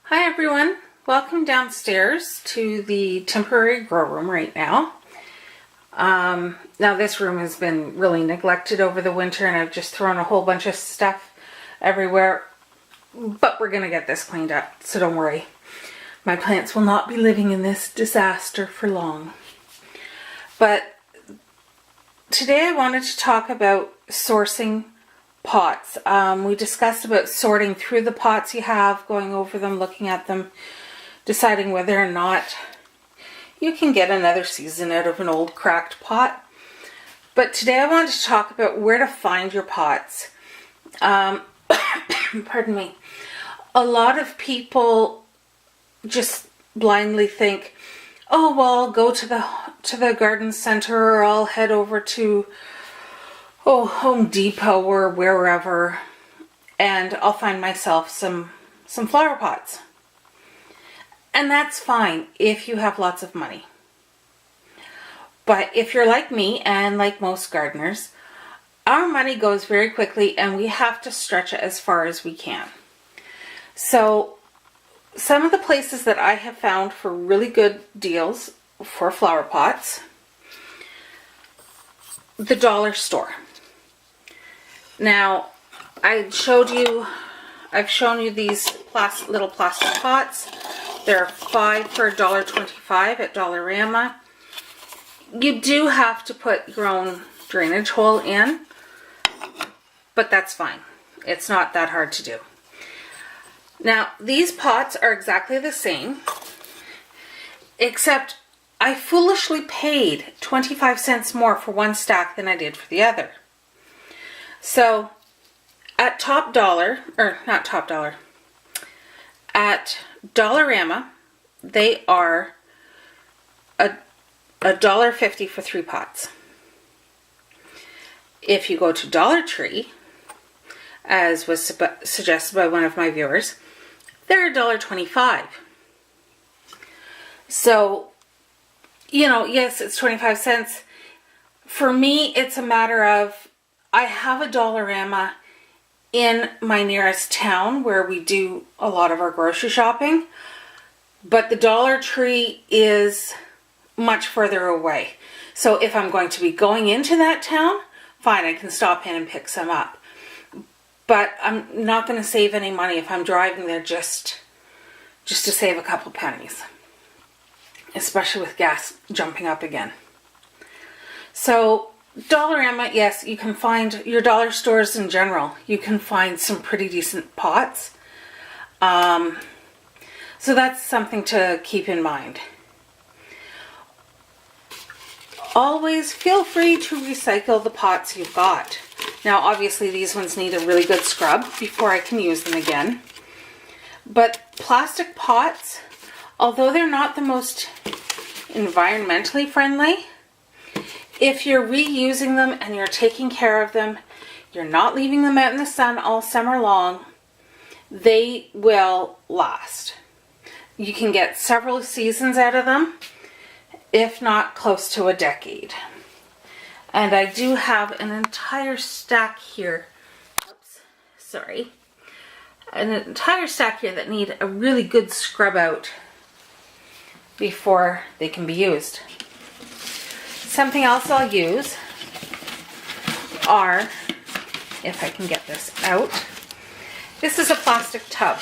Hi everyone, welcome downstairs to the temporary grow room right now. Now this room has been really neglected over the winter and I've just thrown a whole bunch of stuff everywhere, but we're gonna get this cleaned up, so don't worry. My plants will not be living in this disaster for long. But today I wanted to talk about sourcing pots. We discussed about sorting through the pots you have, going over them, looking at them, deciding whether or not you can get another season out of an old cracked pot. But today I wanted to talk about where to find your pots. Pardon me. A lot of people just blindly think, oh well, I'll go to the garden center, or I'll head over to Home Depot or wherever, and I'll find myself some flower pots. And that's fine if you have lots of money. But if you're like me and like most gardeners, our money goes very quickly and we have to stretch it as far as we can. So some of the places that I have found for really good deals for flower pots: the dollar store. Now, I've shown you these little plastic pots. They're 5 for $1.25 at Dollarama. You do have to put your own drainage hole in, but that's fine. It's not that hard to do. Now, these pots are exactly the same, except I foolishly paid 25 cents more for one stack than I did for the other. So at at Dollarama, they are $1.50 for 3 pots. If you go to Dollar Tree, as was suggested by one of my viewers, they're $1.25. So, yes, it's 25 cents. For me, it's a matter of, I have a Dollarama in my nearest town where we do a lot of our grocery shopping, but the Dollar Tree is much further away. So if I'm going to be going into that town, fine, I can stop in and pick some up. But I'm not going to save any money if I'm driving there just to save a couple pennies, especially with gas jumping up again. So Dollarama, yes, you can find your dollar stores in general. You can find some pretty decent pots. So that's something to keep in mind. Always feel free to recycle the pots you've got. Now, obviously, these ones need a really good scrub before I can use them again. But plastic pots, although they're not the most environmentally friendly, if you're reusing them and you're taking care of them, you're not leaving them out in the sun all summer long, they will last. You can get several seasons out of them, if not close to a decade. And I do have an entire stack here. Oops, sorry. An entire stack here that need a really good scrub out before they can be used. Something else I'll use are, if I can get this out, this is a plastic tub.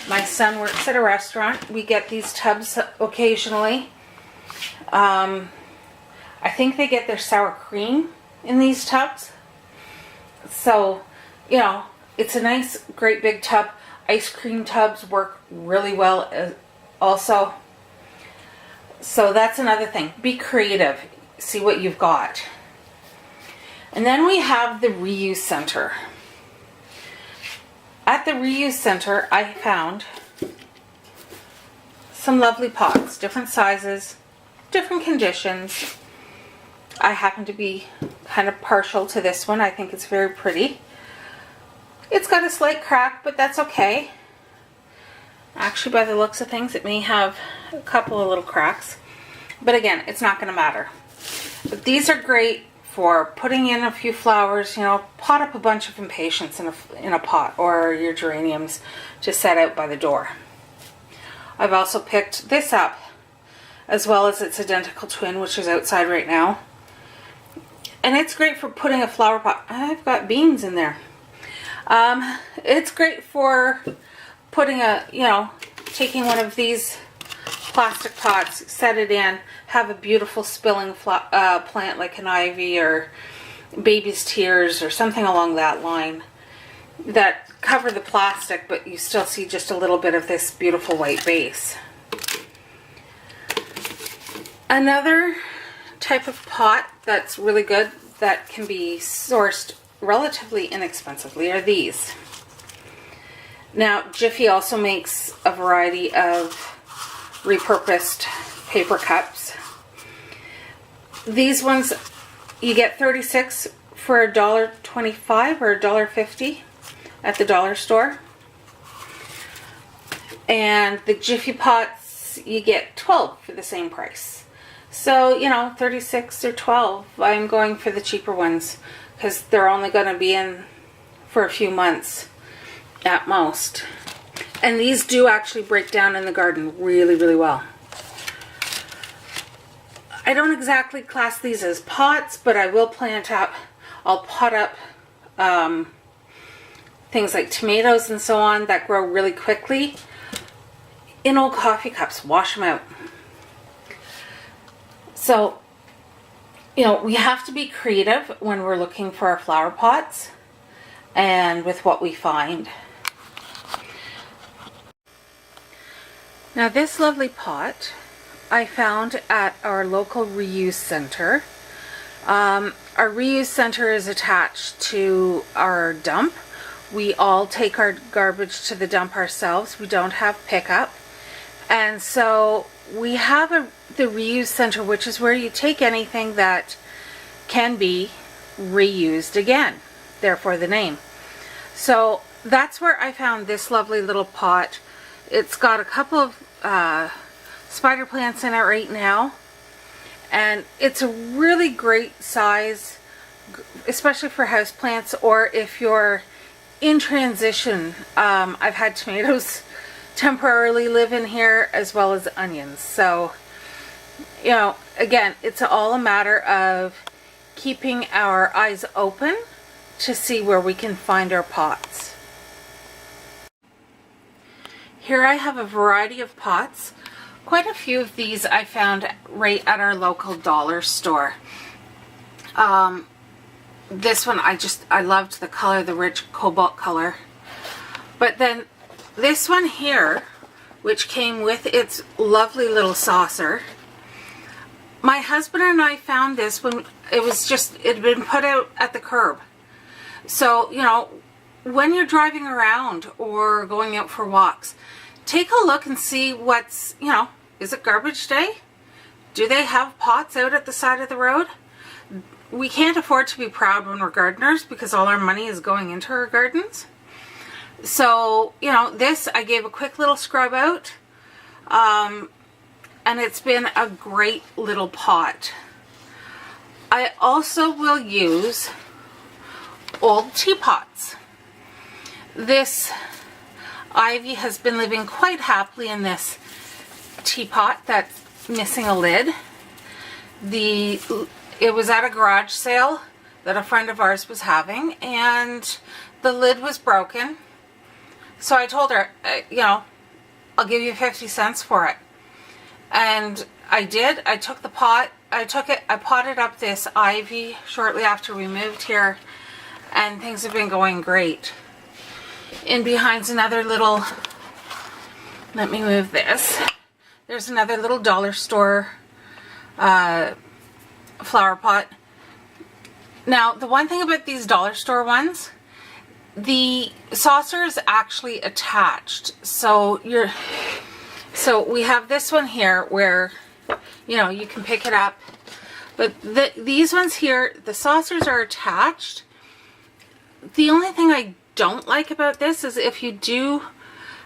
My son works at a restaurant. We get these tubs occasionally. I think they get their sour cream in these tubs. So, it's a nice, great big tub. Ice cream tubs work really well also. So that's another thing. Be creative. See what you've got. And then we have the reuse center. At the reuse center, I found some lovely pots, different sizes, different conditions. I happen to be kind of partial to this one. I think it's very pretty. It's got a slight crack, but that's okay. Actually, by the looks of things, it may have a couple of little cracks. But again, it's not going to matter. But these are great for putting in a few flowers, pot up a bunch of impatiens in a pot, or your geraniums to set out by the door. I've also picked this up, as well as its identical twin, which is outside right now. And it's great for putting a flower pot. I've got beans in there. It's great for putting a, taking one of these plastic pots, set it in, have a beautiful spilling plant like an ivy or baby's tears or something along that line that cover the plastic, but you still see just a little bit of this beautiful white base. Another type of pot that's really good that can be sourced relatively inexpensively are these. Now, Jiffy also makes a variety of repurposed paper cups. These ones, you get 36 for $1.25 or $1.50 at the dollar store. And the Jiffy pots, you get 12 for the same price. So, 36 or 12. I'm going for the cheaper ones because they're only going to be in for a few months at most. And these do actually break down in the garden really, really well. I don't exactly class these as pots, but I will plant up, I'll pot up things like tomatoes and so on that grow really quickly in old coffee cups. Wash them out. So, we have to be creative when we're looking for our flower pots and with what we find. Now this lovely pot I found at our local reuse center. Our reuse center is attached to our dump. We all take our garbage to the dump ourselves. We don't have pickup. And so we have the reuse center, which is where you take anything that can be reused again. Therefore the name. So that's where I found this lovely little pot. It's got a couple of spider plants in it right now, and it's a really great size, especially for house plants, or if you're in transition. I've had tomatoes temporarily live in here as well as onions. So, again, it's all a matter of keeping our eyes open to see where we can find our pots. Here I have a variety of pots. Quite a few of these I found right at our local dollar store. This one I loved the color, the rich cobalt color. But then this one here, which came with its lovely little saucer, my husband and I found this when it had been put out at the curb. So, when you're driving around or going out for walks, take a look and see what's, is it garbage day? Do they have pots out at the side of the road? We can't afford to be proud when we're gardeners because all our money is going into our gardens. So, this I gave a quick little scrub out, and it's been a great little pot. I also will use old teapots. This ivy has been living quite happily in this teapot that's missing a lid. It was at a garage sale that a friend of ours was having, and the lid was broken. So I told her, I'll give you 50 cents for it. And I did. I took the pot, I potted up this ivy shortly after we moved here, and things have been going great. In behind's another little, let me move this. There's another little dollar store flower pot. Now, the one thing about these dollar store ones, the saucer is actually attached. So we have this one here where, you can pick it up. But these ones here, the saucers are attached. The only thing I don't like about this is if you do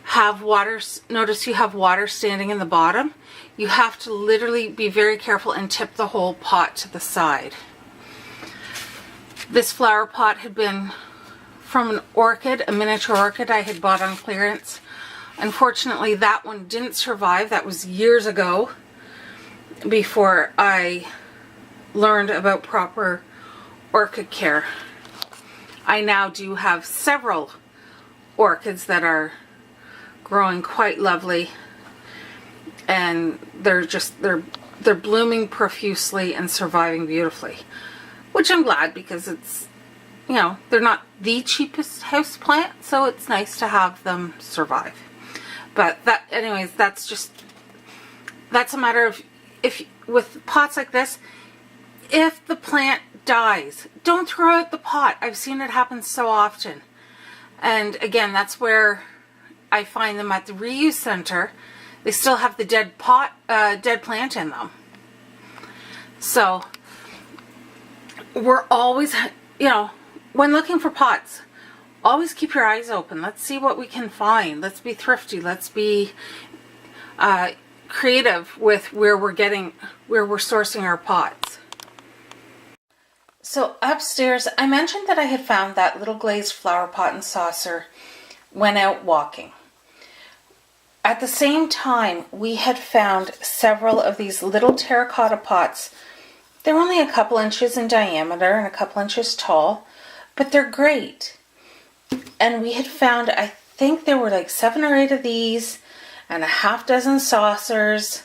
have water, notice you have water standing in the bottom, you have to literally be very careful and tip the whole pot to the side. This flower pot had been from an orchid, a miniature orchid I had bought on clearance Unfortunately, that one didn't survive. That was years ago, before I learned about proper orchid care. I now do have several orchids that are growing quite lovely, and they're blooming profusely and surviving beautifully, which I'm glad, because it's, you know, they're not the cheapest house plant, so it's nice to have them survive. But that, anyways, that's a matter of, if with pots like this, if the plant dies, don't throw out the pot. I've seen it happen so often. And again, that's where I find them at the reuse center. They still have the dead plant in them. So we're always, you know, when looking for pots, always keep your eyes open. Let's see what we can find. Let's be thrifty. Let's be creative with where we're sourcing our pots. So upstairs, I mentioned that I had found that little glazed flower pot and saucer when out walking. At the same time, we had found several of these little terracotta pots. They're only a couple inches in diameter and a couple inches tall, but they're great. And we had found, I think there were like 7 or 8 of these, and a half dozen saucers,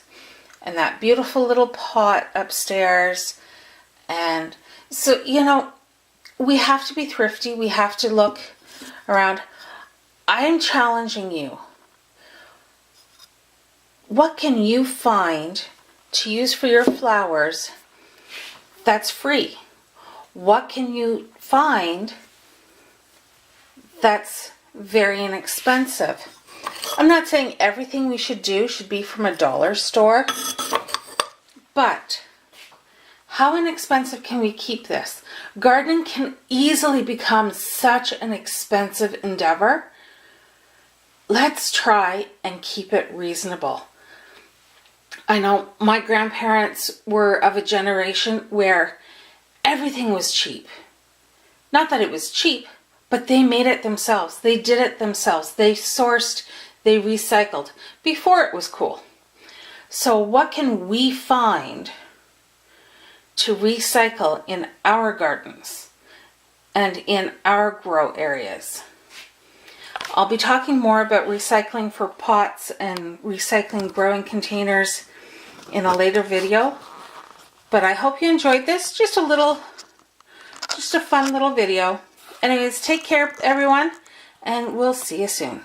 and that beautiful little pot upstairs. And so, you know, we have to be thrifty. We have to look around. I am challenging you. What can you find to use for your flowers that's free? What can you find that's very inexpensive? I'm not saying everything we should do should be from a dollar store, but how inexpensive can we keep this? Gardening can easily become such an expensive endeavor. Let's try and keep it reasonable. I know my grandparents were of a generation where everything was cheap. Not that it was cheap, but they made it themselves. They did it themselves. They sourced, they recycled before it was cool. So what can we find to recycle in our gardens and in our grow areas? I'll be talking more about recycling for pots and recycling growing containers in a later video, but I hope you enjoyed this. Just a fun little video. Anyways, take care everyone, and we'll see you soon.